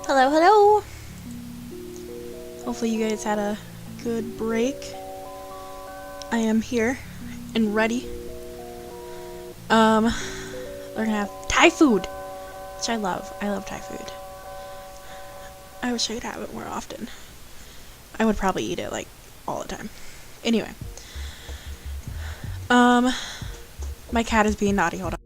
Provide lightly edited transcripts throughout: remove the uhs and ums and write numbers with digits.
Hello, hello! Hopefully you guys had a good break. I am here and ready. We're gonna have Thai food, which I love. I love Thai food. I wish I could have it more often. I would probably eat it like all the time. Anyway. My cat is being naughty, hold on.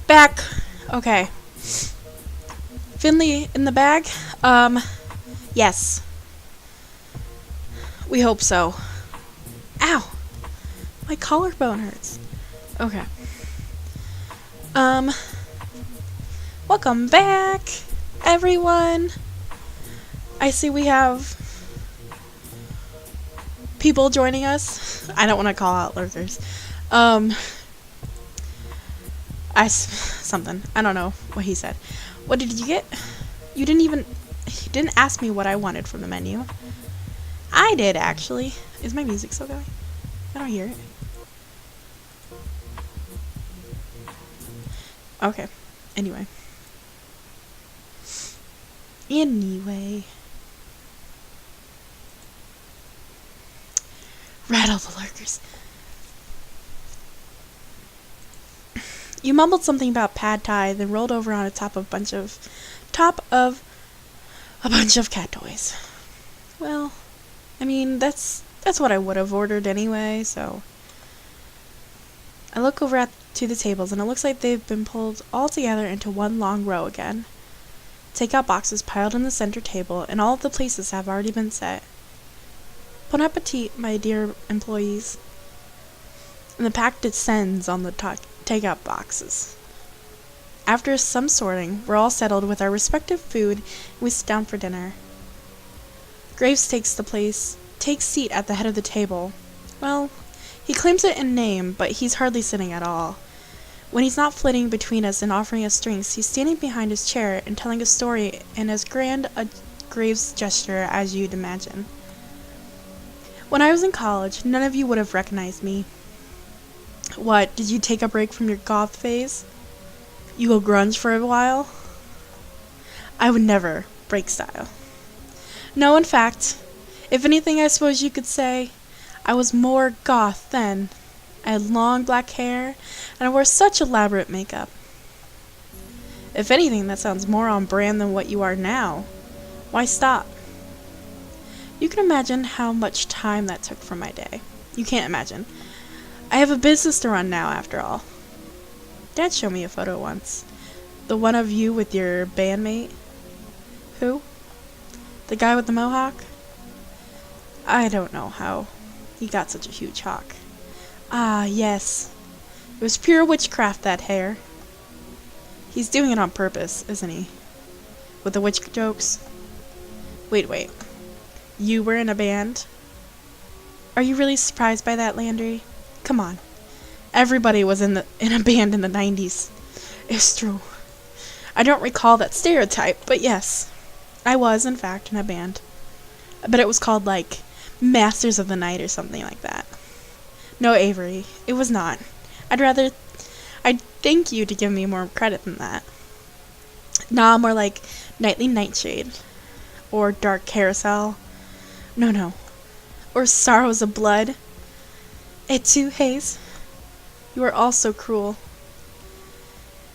Back. Okay. Finley in the bag? Yes. We hope so. Ow! My collarbone hurts. Okay. Welcome back, everyone. I see we have people joining us. I don't want to call out lurkers. Something. I don't know what he said. What did you get? You didn't ask me what I wanted from the menu. I did, actually. Is my music still going? I don't hear it. Okay. Anyway. Anyway. Rattle the lurkers. You mumbled something about pad thai, then rolled over on top of a bunch of cat toys. Well, I mean, that's what I would have ordered anyway, so. I look over to the tables, and it looks like they've been pulled all together into one long row again. Takeout boxes piled on the center table, and all of the places have already been set. Bon appetit, my dear employees. And the pack descends on the takeout boxes. After some sorting, we're all settled with our respective food, and we sit down for dinner. Graves takes seat at the head of the table. Well, he claims it in name, but he's hardly sitting at all. When he's not flitting between us and offering us drinks, he's standing behind his chair and telling a story in as grand a Graves gesture as you'd imagine. When I was in college, none of you would have recognized me. What, did you take a break from your goth phase? You go grunge for a while? I would never break style. No, in fact, if anything, I suppose you could say I was more goth then. I had long black hair, and I wore such elaborate makeup. If anything, that sounds more on brand than what you are now. Why stop? You can imagine how much time that took from my day. You can't imagine. I have a business to run now, after all. Dad showed me a photo once. The one of you with your bandmate. Who? The guy with the mohawk? I don't know how he got such a huge hawk. Ah, yes. It was pure witchcraft, that hair. He's doing it on purpose, isn't he? With the witch jokes? Wait. You were in a band? Are you really surprised by that, Landry? Come on. Everybody was in a band in the 90s. It's true. I don't recall that stereotype, but yes. I was, in fact, in a band. But it was called, like, Masters of the Night or something like that. No, Avery, it was not. I'd thank you to give me more credit than that. Nah, more like Nightly Nightshade. Or Dark Carousel. No. Or Sorrows of Blood. Et tu, Hayes? You are all so cruel.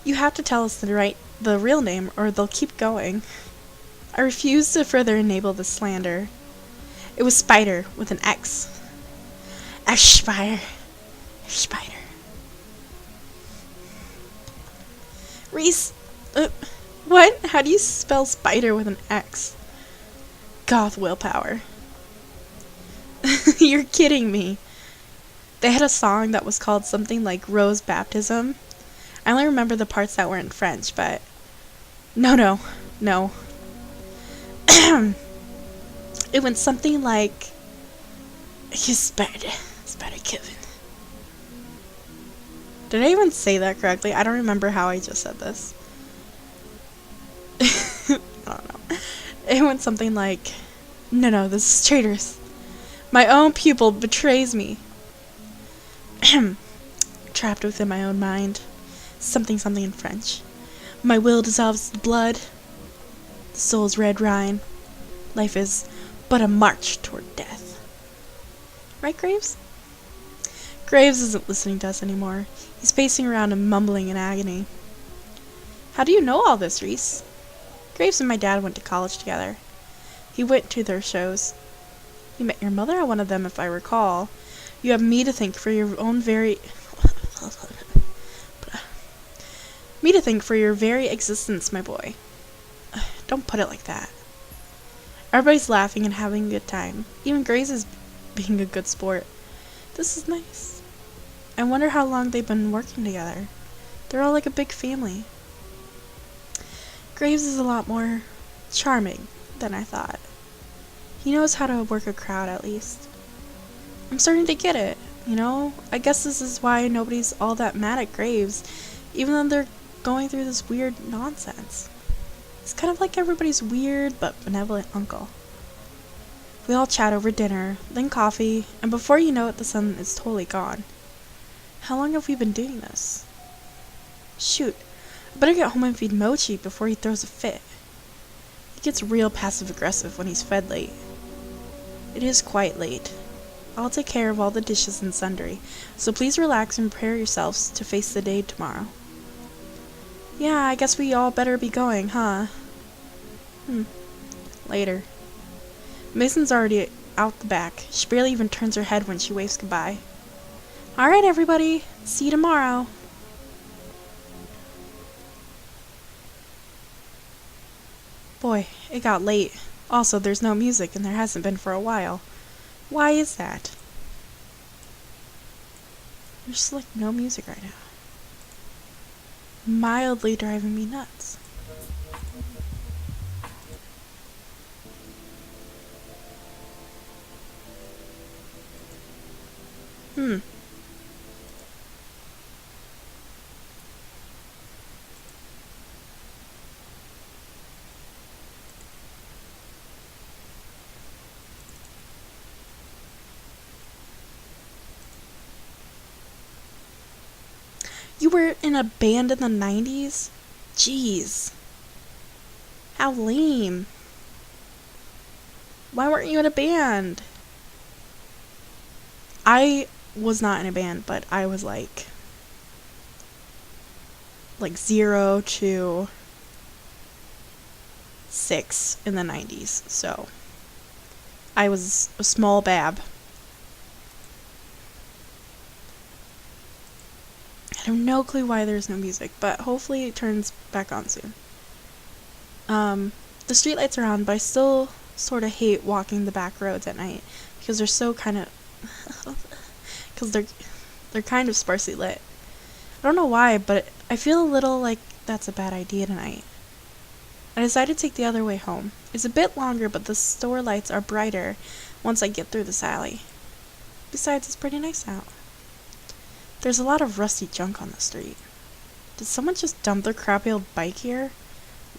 You have to tell us the real name, or they'll keep going. I refuse to further enable this slander. It was Spider, with an X. Spider. Reese, what? How do you spell spider with an X? Goth willpower. You're kidding me. They had a song that was called something like Rose Baptism. I only remember the parts that were in French, but... No. It went something like... Spider Kevin. Did I even say that correctly? I don't remember how I just said this. I don't know. It went something like... No, this is traitorous. My own pupil betrays me. Trapped within my own mind. Something in French. My will dissolves the blood. The soul's red wine. Life is but a march toward death. Right, Graves? Graves isn't listening to us anymore. He's pacing around and mumbling in agony. How do you know all this, Reese? Graves and my dad went to college together. He went to their shows. You met your mother at one of them, if I recall. You have me to thank for your very existence, my boy. Don't put it like that. Everybody's laughing and having a good time. Even Graves is being a good sport. This is nice. I wonder how long they've been working together. They're all like a big family. Graves is a lot more charming than I thought. He knows how to work a crowd, at least. I'm starting to get it, you know? I guess this is why nobody's all that mad at Graves, even though they're going through this weird nonsense. He's kind of like everybody's weird but benevolent uncle. We all chat over dinner, then coffee, and before you know it, the sun is totally gone. How long have we been doing this? Shoot, I better get home and feed Mochi before he throws a fit. He gets real passive-aggressive when he's fed late. It is quite late. I'll take care of all the dishes and sundry, so please relax and prepare yourselves to face the day tomorrow. Yeah, I guess we all better be going, huh? Later. Mason's already out the back. She barely even turns her head when she waves goodbye. Alright, everybody. See you tomorrow. Boy, it got late. Also, there's no music, and there hasn't been for a while. Why is that? There's just, like, no music right now. Mildly driving me nuts. You were in a band in the 90s? Jeez. How lame. Why weren't you in a band? I was not in a band, but I was like 0 to 6 in the 90s, so I was a small bab. I have no clue why there's no music, but hopefully it turns back on soon. The streetlights are on, but I still sort of hate walking the back roads at night because they're so kind of because they're kind of sparsely lit. I don't know why, but I feel a little like that's a bad idea tonight. I decided to take the other way home. It's a bit longer, but the store lights are brighter once I get through this alley. Besides, it's pretty nice out. There's a lot of rusty junk on the street. Did someone just dump their crappy old bike here?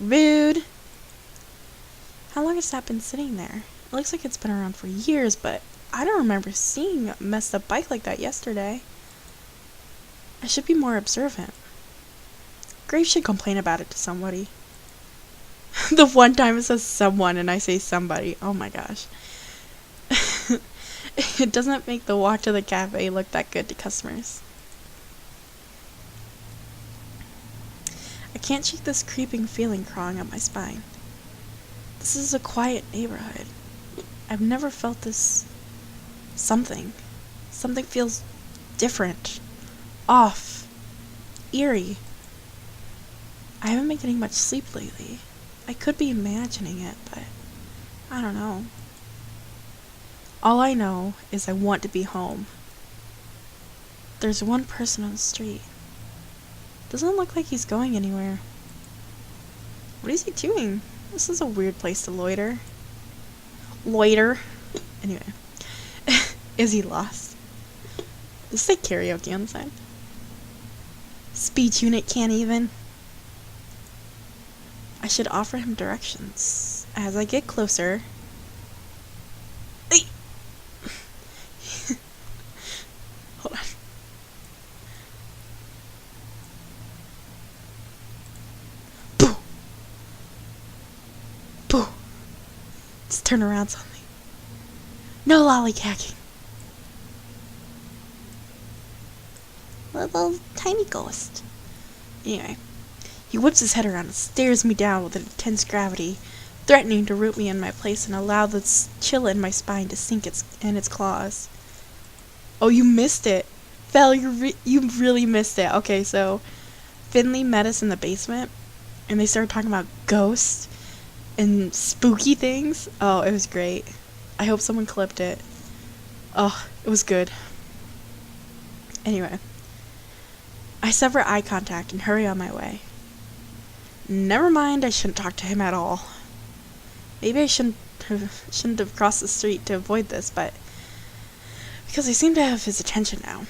Rude! How long has that been sitting there? It looks like it's been around for years, but I don't remember seeing a messed up bike like that yesterday. I should be more observant. Graves should complain about it to somebody. The one time it says someone and I say somebody. Oh my gosh. It doesn't make the walk to the cafe look that good to customers. I can't shake this creeping feeling crawling up my spine. This is a quiet neighborhood. I've never felt this something. Something feels different, off, eerie. I haven't been getting much sleep lately. I could be imagining it, but I don't know. All I know is I want to be home. There's one person on the street. Doesn't look like he's going anywhere. What is he doing? This is a weird place to loiter. Anyway. Is he lost? Does it say karaoke on the sign? Speech unit can't even. I should offer him directions. As I get closer... Hold on. Boo! Boo! Just turn around something. No lollygagking. Little tiny ghost. Anyway. He whips his head around and stares me down with an intense gravity, threatening to root me in my place and allow the chill in my spine to sink in its claws. Oh, you missed it. Fel, you really missed it. Okay, so Finley met us in the basement, and they started talking about ghosts and spooky things. Oh, it was great. I hope someone clipped it. Oh, it was good. Anyway. I sever eye contact and hurry on my way. Never mind, I shouldn't talk to him at all. Maybe I shouldn't have crossed the street to avoid this, but because I seem to have his attention now.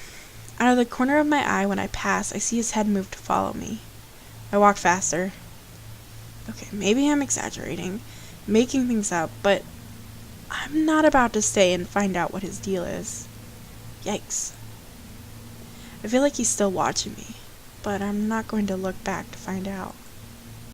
Out of the corner of my eye when I pass, I see his head move to follow me. I walk faster. Okay, maybe I'm exaggerating, making things up, but I'm not about to stay and find out what his deal is. Yikes. I feel like he's still watching me, but I'm not going to look back to find out.